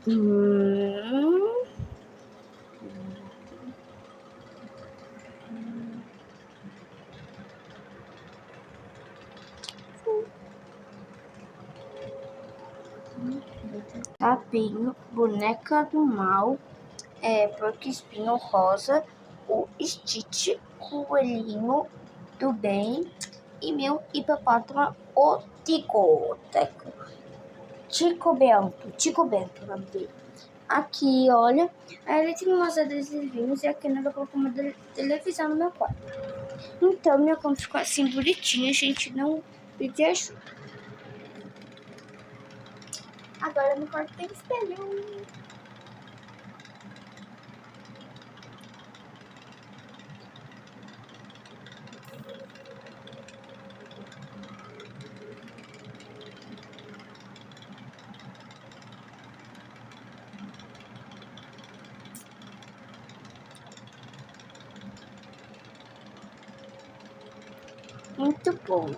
Hum. Sapinho, boneca do mal, porco espinho rosa, o Stitch, coelhinho do bem e meu hipopótamo, o Tico Bento, o nome dele. Aqui, olha, ele tem umas adesivinhos e aqui nós vou colocar uma televisão no meu quarto. Então, minha conta ficou assim bonitinha, a gente não pediu ajuda. Agora no quarto tem espelho. Muito bom.